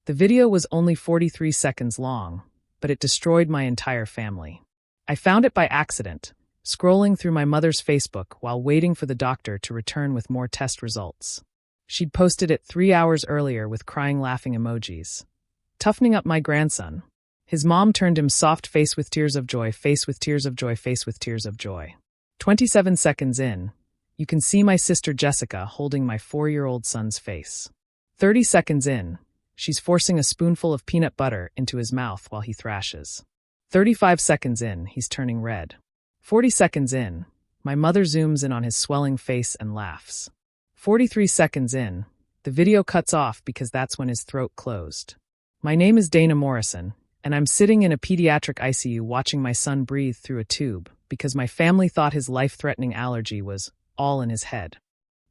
The video was only 43 seconds long, but it destroyed my entire family. I found it by accident, scrolling through my mother's Facebook while waiting for the doctor to return with more test results. She'd posted it 3 hours earlier with crying laughing emojis. Toughening up my grandson. His mom turned him soft face with tears of joy, face with tears of joy, face with tears of joy. 27 seconds in, you can see my sister Jessica holding my 4-year-old son's face. 30 seconds in, she's forcing a spoonful of peanut butter into his mouth while he thrashes. 35 seconds in, he's turning red. 40 seconds in, my mother zooms in on his swelling face and laughs. 43 seconds in, the video cuts off because that's when his throat closed. My name is Dana Morrison, and I'm sitting in a pediatric ICU watching my son breathe through a tube because my family thought his life-threatening allergy was all in his head.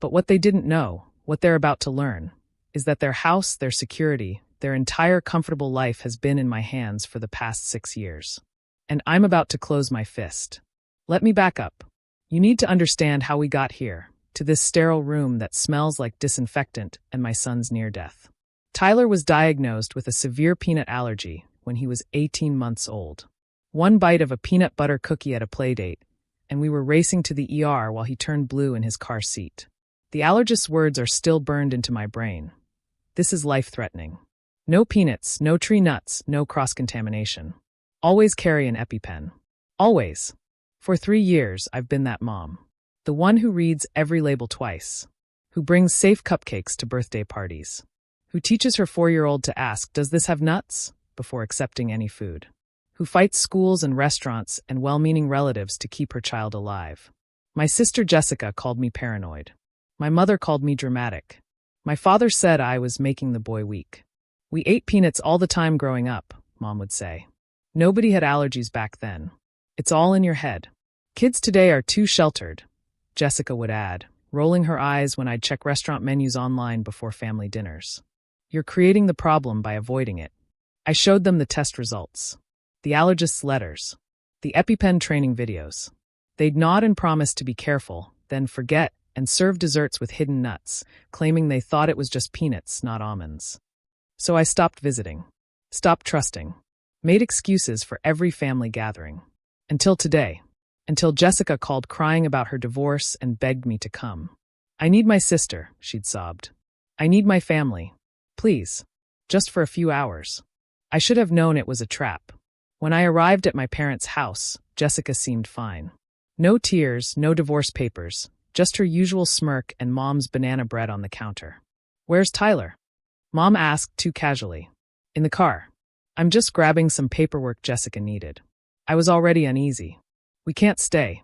But what they didn't know, what they're about to learn, is that their house, their security, their entire comfortable life has been in my hands for the past 6 years. And I'm about to close my fist. Let me back up. You need to understand how we got here, to this sterile room that smells like disinfectant and my son's near death. Tyler was diagnosed with a severe peanut allergy when he was 18 months old. One bite of a peanut butter cookie at a playdate, and we were racing to the ER while he turned blue in his car seat. The allergist's words are still burned into my brain. This is life-threatening. No peanuts, no tree nuts, no cross-contamination. Always carry an EpiPen. Always. For 3 years, I've been that mom. The one who reads every label twice. Who brings safe cupcakes to birthday parties. Who teaches her 4-year-old to ask, "Does this have nuts?" before accepting any food. Who fights schools and restaurants and well-meaning relatives to keep her child alive. My sister Jessica called me paranoid. My mother called me dramatic. My father said I was making the boy weak. We ate peanuts all the time growing up, Mom would say. Nobody had allergies back then. It's all in your head. Kids today are too sheltered, Jessica would add, rolling her eyes when I'd check restaurant menus online before family dinners. You're creating the problem by avoiding it. I showed them the test results. The allergist's letters. The EpiPen training videos. They'd nod and promise to be careful, then forget and serve desserts with hidden nuts, claiming they thought it was just peanuts, not almonds. So I stopped visiting. Stopped trusting. Made excuses for every family gathering. Until today. Until Jessica called crying about her divorce and begged me to come. I need my sister, she'd sobbed. I need my family. Please. Just for a few hours. I should have known it was a trap. When I arrived at my parents' house, Jessica seemed fine. No tears, no divorce papers, just her usual smirk and Mom's banana bread on the counter. Where's Tyler? Mom asked too casually. In the car. I'm just grabbing some paperwork Jessica needed. I was already uneasy. We can't stay.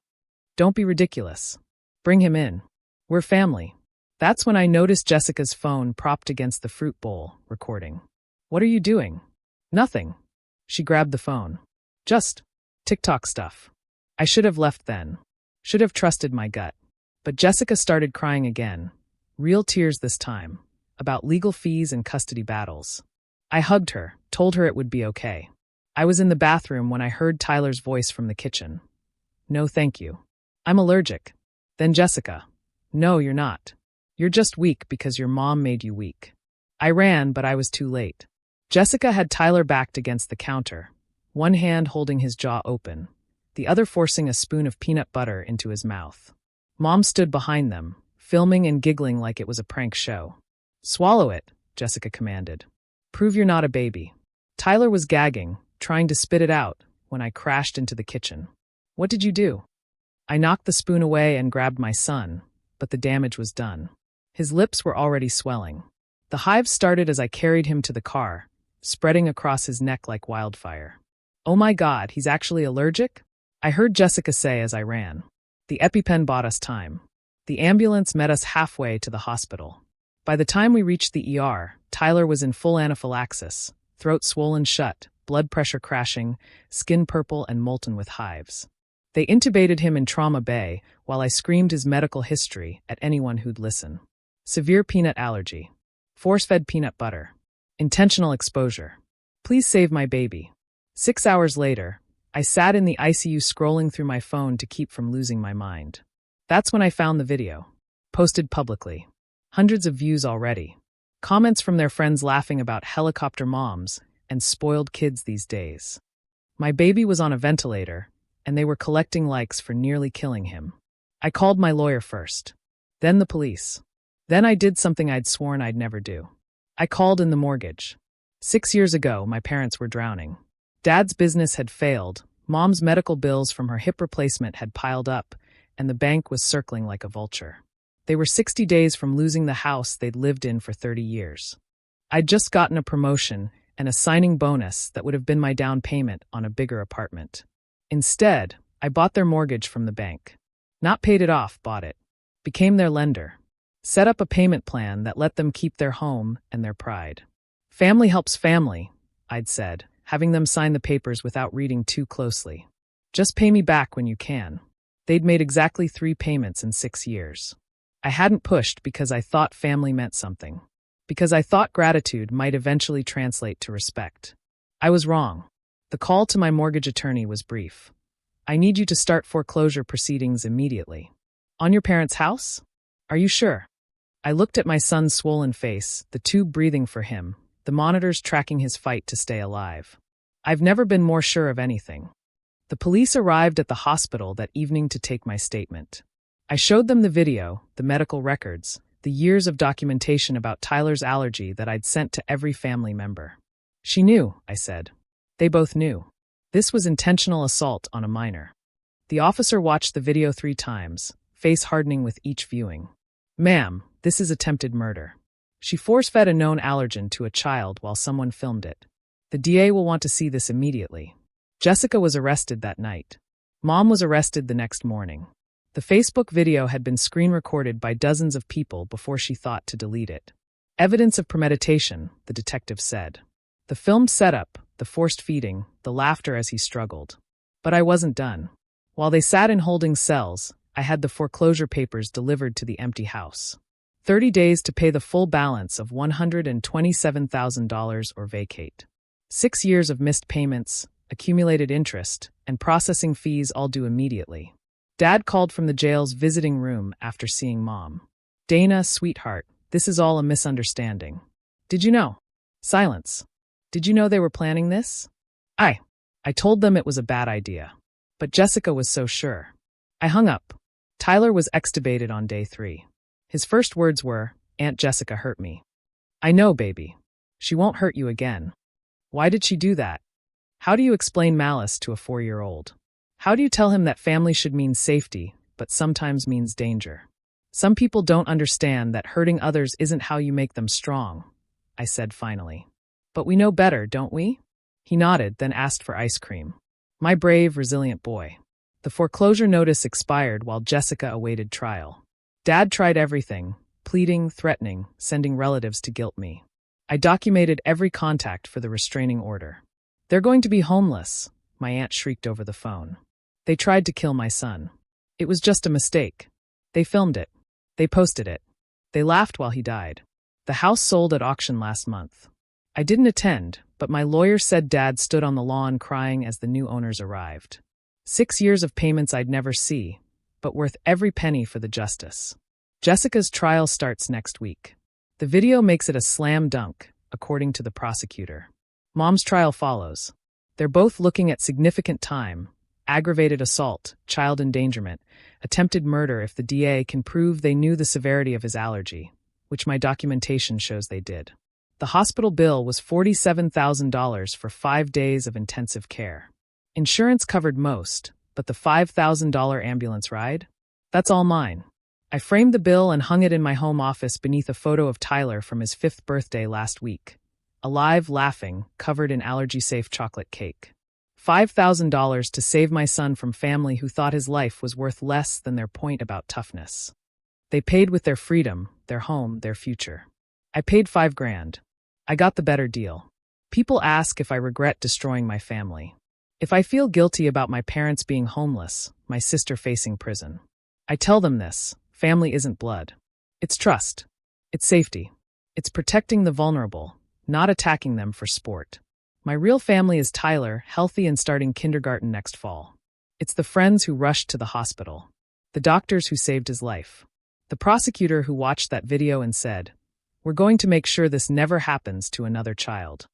Don't be ridiculous. Bring him in. We're family. That's when I noticed Jessica's phone propped against the fruit bowl, recording. What are you doing? Nothing. She grabbed the phone. Just TikTok stuff. I should have left then. Should have trusted my gut. But Jessica started crying again. Real tears this time. About legal fees and custody battles. I hugged her, told her it would be okay. I was in the bathroom when I heard Tyler's voice from the kitchen. No, thank you. I'm allergic. Then Jessica. No, you're not. You're just weak because your mom made you weak. I ran, but I was too late. Jessica had Tyler backed against the counter, one hand holding his jaw open, the other forcing a spoon of peanut butter into his mouth. Mom stood behind them, filming and giggling like it was a prank show. Swallow it, Jessica commanded. Prove you're not a baby. Tyler was gagging, trying to spit it out, when I crashed into the kitchen. What did you do? I knocked the spoon away and grabbed my son, but the damage was done. His lips were already swelling. The hives started as I carried him to the car, spreading across his neck like wildfire. Oh my God, he's actually allergic? I heard Jessica say as I ran. The EpiPen bought us time. The ambulance met us halfway to the hospital. By the time we reached the ER, Tyler was in full anaphylaxis, throat swollen shut, blood pressure crashing, skin purple and molten with hives. They intubated him in trauma bay while I screamed his medical history at anyone who'd listen. Severe peanut allergy. Force-fed peanut butter. Intentional exposure. Please save my baby. 6 hours later, I sat in the ICU scrolling through my phone to keep from losing my mind. That's when I found the video. Posted publicly. Hundreds of views already. Comments from their friends laughing about helicopter moms and spoiled kids these days. My baby was on a ventilator, and they were collecting likes for nearly killing him. I called my lawyer first, then the police. Then I did something I'd sworn I'd never do. I called in the mortgage. 6 years ago, my parents were drowning. Dad's business had failed, Mom's medical bills from her hip replacement had piled up, and the bank was circling like a vulture. They were 60 days from losing the house they'd lived in for 30 years. I'd just gotten a promotion and a signing bonus that would have been my down payment on a bigger apartment. Instead, I bought their mortgage from the bank. Not paid it off, bought it. Became their lender. Set up a payment plan that let them keep their home and their pride. Family helps family, I'd said, having them sign the papers without reading too closely. Just pay me back when you can. They'd made exactly 3 payments in 6 years. I hadn't pushed because I thought family meant something. Because I thought gratitude might eventually translate to respect. I was wrong. The call to my mortgage attorney was brief. I need you to start foreclosure proceedings immediately. On your parents' house? Are you sure? I looked at my son's swollen face, the tube breathing for him, the monitors tracking his fight to stay alive. I've never been more sure of anything. The police arrived at the hospital that evening to take my statement. I showed them the video, the medical records, the years of documentation about Tyler's allergy that I'd sent to every family member. She knew, I said. They both knew. This was intentional assault on a minor. The officer watched the video 3 times, face hardening with each viewing. Ma'am, this is attempted murder. She force-fed a known allergen to a child while someone filmed it. The DA will want to see this immediately. Jessica was arrested that night. Mom was arrested the next morning. The Facebook video had been screen-recorded by dozens of people before she thought to delete it. Evidence of premeditation, the detective said. The filmed setup, the forced feeding, the laughter as he struggled. But I wasn't done. While they sat in holding cells, I had the foreclosure papers delivered to the empty house. 30 days to pay the full balance of $127,000 or vacate. 6 years of missed payments, accumulated interest, and processing fees all due immediately. Dad called from the jail's visiting room after seeing Mom. Dana, sweetheart, this is all a misunderstanding. Did you know? Silence. Did you know they were planning this? I told them it was a bad idea. But Jessica was so sure. I hung up. Tyler was extubated on day 3. His first words were, Aunt Jessica hurt me. I know, baby. She won't hurt you again. Why did she do that? How do you explain malice to a 4-year-old? How do you tell him that family should mean safety, but sometimes means danger? Some people don't understand that hurting others isn't how you make them strong, I said finally. But we know better, don't we? He nodded, then asked for ice cream. My brave, resilient boy. The foreclosure notice expired while Jessica awaited trial. Dad tried everything, pleading, threatening, sending relatives to guilt me. I documented every contact for the restraining order. They're going to be homeless, my aunt shrieked over the phone. They tried to kill my son. It was just a mistake. They filmed it. They posted it. They laughed while he died. The house sold at auction last month. I didn't attend, but my lawyer said Dad stood on the lawn crying as the new owners arrived. 6 years of payments I'd never see, but worth every penny for the justice. Jessica's trial starts next week. The video makes it a slam dunk, according to the prosecutor. Mom's trial follows. They're both looking at significant time, aggravated assault, child endangerment, attempted murder if the DA can prove they knew the severity of his allergy, which my documentation shows they did. The hospital bill was $47,000 for 5 days of intensive care. Insurance covered most, but the $5,000 ambulance ride? That's all mine. I framed the bill and hung it in my home office beneath a photo of Tyler from his 5th birthday last week. Alive, laughing, covered in allergy-safe chocolate cake. $5,000 to save my son from family who thought his life was worth less than their point about toughness. They paid with their freedom, their home, their future. I paid $5,000. I got the better deal. People ask if I regret destroying my family. If I feel guilty about my parents being homeless, my sister facing prison. I tell them this, family isn't blood. It's trust. It's safety. It's protecting the vulnerable, not attacking them for sport. My real family is Tyler, healthy and starting kindergarten next fall. It's the friends who rushed to the hospital. The doctors who saved his life. The prosecutor who watched that video and said, We're going to make sure this never happens to another child.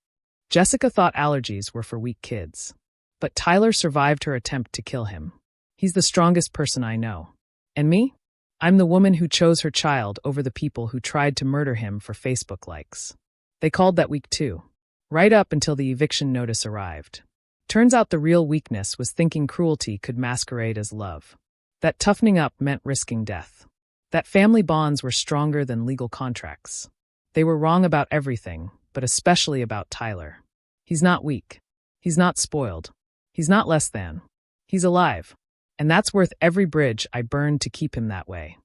Jessica thought allergies were for weak kids. But Tyler survived her attempt to kill him. He's the strongest person I know. And me? I'm the woman who chose her child over the people who tried to murder him for Facebook likes. They called that weak too. Right up until the eviction notice arrived. Turns out the real weakness was thinking cruelty could masquerade as love. That toughening up meant risking death. That family bonds were stronger than legal contracts. They were wrong about everything, but especially about Tyler. He's not weak. He's not spoiled. He's not less than. He's alive. And that's worth every bridge I burned to keep him that way.